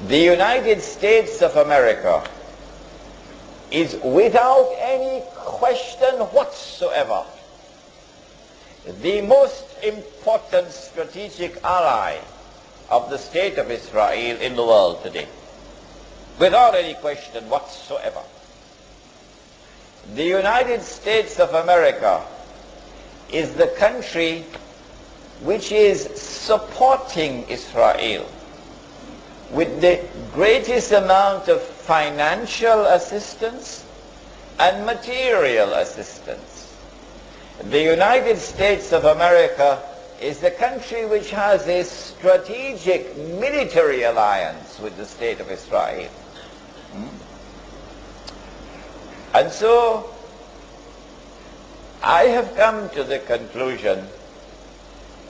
The United States of America is without any question whatsoever the most important strategic ally of the state of Israel in the world today. Without any question whatsoever. The United States of America is the country which is supporting Israel with the greatest amount of financial assistance and material assistance. The United States of America is the country which has a strategic military alliance with the state of Israel. And so I have come to the conclusion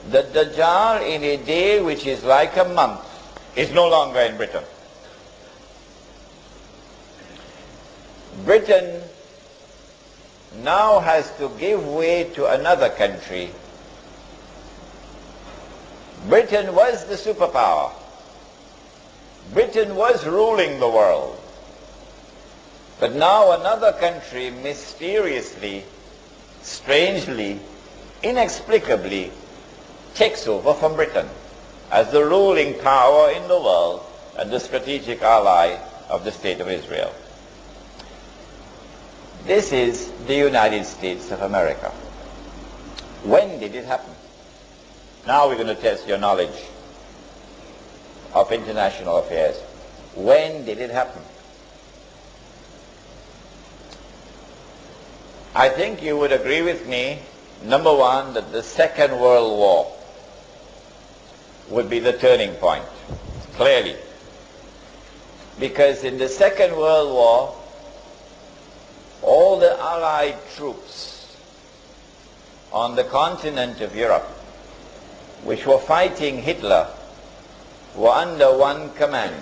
that Dajjal, in a day which is like a month, is no longer in Britain. Britain now has to give way to another country. Britain was the superpower. Britain was ruling the world. But now another country mysteriously, strangely, inexplicably takes over from Britain as the ruling power in the world and the strategic ally of the State of Israel. This is the United States of America. When did it happen? Now we're going to test your knowledge of international affairs. When did it happen? I think you would agree with me, number one, that the Second World War would be the turning point, clearly. Because in the Second World War, all the Allied troops on the continent of Europe, which were fighting Hitler, were under one command.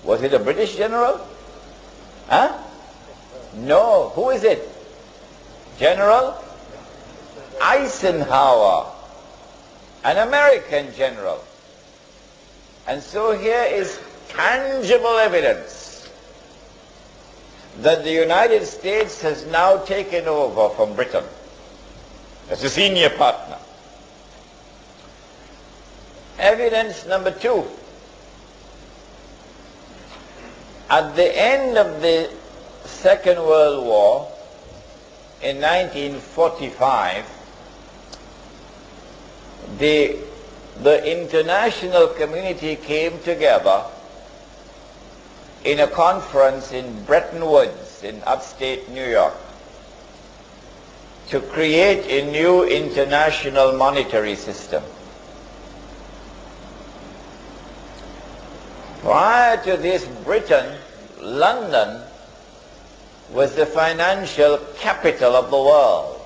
Was it a British general? Huh? No. Who is it? General Eisenhower, an American general. And so here is tangible evidence that the United States has now taken over from Britain as a senior partner. Evidence number two. At the end of the Second World War, in 1945, the international community came together in a conference in Bretton Woods in upstate New York to create a new international monetary system. Prior to this, Britain, London, was the financial capital of the world.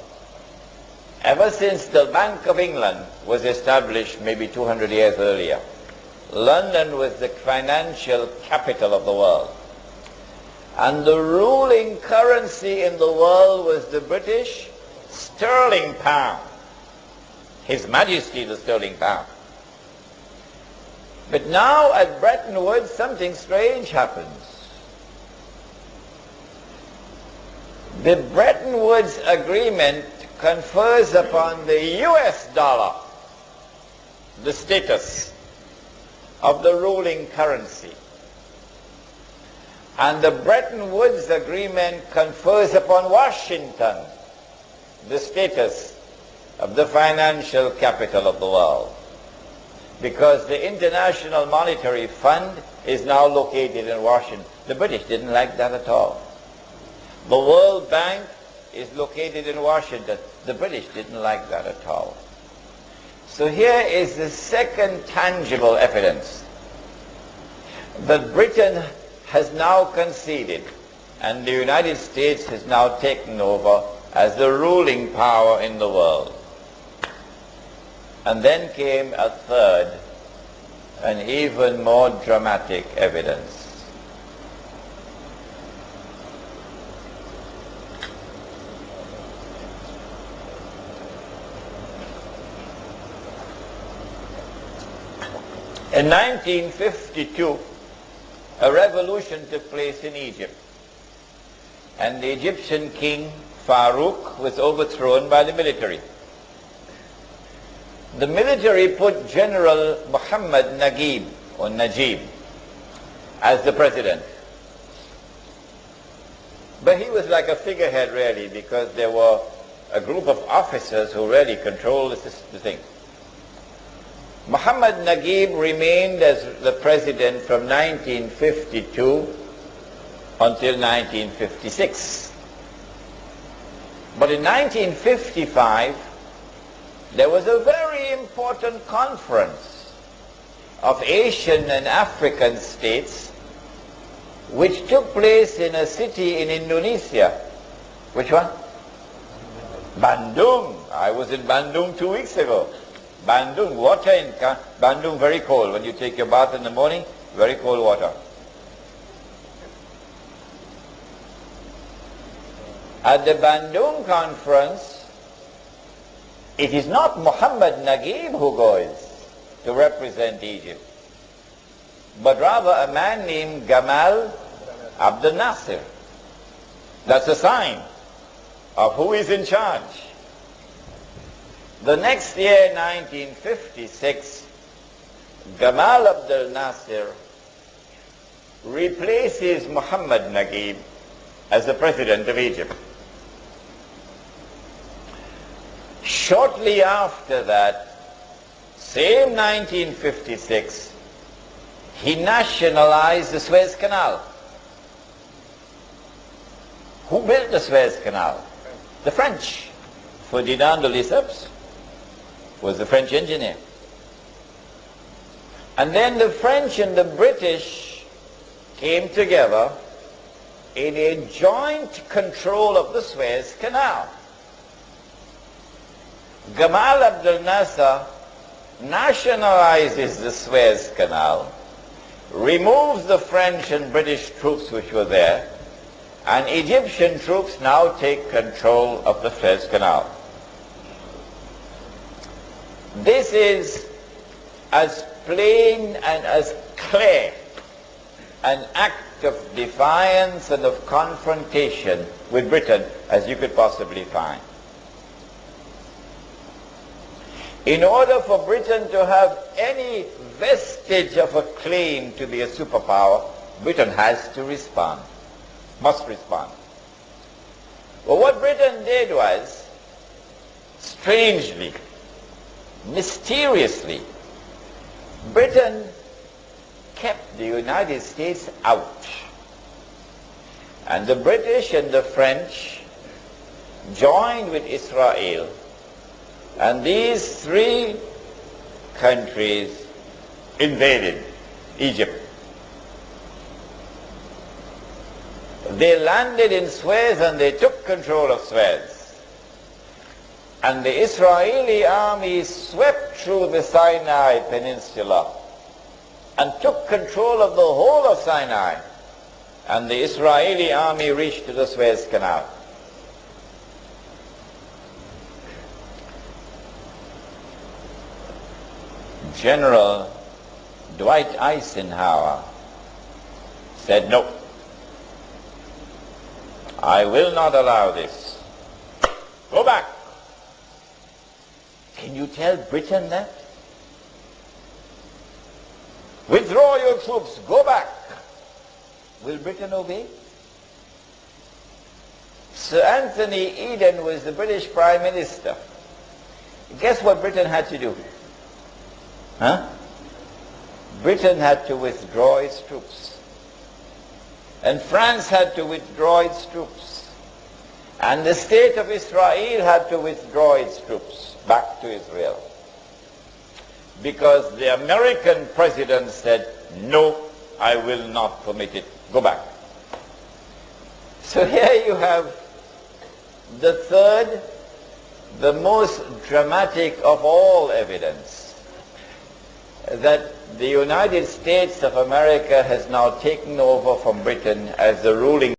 Ever since the Bank of England was established maybe 200 years earlier, London was the financial capital of the world. And the ruling currency in the world was the British sterling pound. His Majesty the sterling pound. But now at Bretton Woods something strange happens. The Bretton Woods Agreement confers upon the US dollar the status of the ruling currency. And the Bretton Woods Agreement confers upon Washington the status of the financial capital of the world. Because the International Monetary Fund is now located in Washington. The British didn't like that at all. The World Bank is located in Washington. The British didn't like that at all. So here is the second tangible evidence that Britain has now conceded and the United States has now taken over as the ruling power in the world. And then came a third and even more dramatic evidence. In 1952, a revolution took place in Egypt, and the Egyptian king Farouk was overthrown by the military. The military put General Muhammad Naguib, or Najib, as the president. But he was like a figurehead, really, because there were a group of officers who really controlled the thing. Muhammad Naguib remained as the president from 1952 until 1956. But in 1955, there was a very important conference of Asian and African states which took place in a city in Indonesia. Which one? Bandung. I was in Bandung 2 weeks ago. Bandung, water in Bandung very cold. When you take your bath in the morning, very cold water. At the Bandung conference, it is not Muhammad Naguib who goes to represent Egypt, but rather a man named Gamal Abdel Nasser. That's a sign of who is in charge. The next year, 1956, Gamal Abdel Nasser replaces Muhammad Naguib as the president of Egypt. Shortly after that, same 1956, he nationalized the Suez Canal. Who built the Suez Canal? The French. Ferdinand de Lesseps was the French engineer. And then the French and the British came together in a joint control of the Suez Canal. Gamal Abdel Nasser nationalizes the Suez Canal, removes the French and British troops which were there, and Egyptian troops now take control of the Suez Canal. This is as plain and as clear an act of defiance and of confrontation with Britain as you could possibly find. In order for Britain to have any vestige of a claim to be a superpower, Britain has to respond, must respond. Well, what Britain did was, strangely, mysteriously, Britain kept the United States out. And the British and the French joined with Israel. And these three countries invaded Egypt. They landed in Suez and they took control of Suez. And the Israeli army swept through the Sinai Peninsula and took control of the whole of Sinai. And the Israeli army reached to the Suez Canal. General Dwight Eisenhower said, no, I will not allow this. Go back. Can you tell Britain that? Withdraw your troops, go back. Will Britain obey? Sir Anthony Eden was the British Prime Minister. Guess what Britain had to do? Britain had to withdraw its troops. And France had to withdraw its troops. And the state of Israel had to withdraw its troops back to Israel. Because the American president said, no, I will not permit it. Go back. So here you have the third, the most dramatic of all evidence that the United States of America has now taken over from Britain as the ruling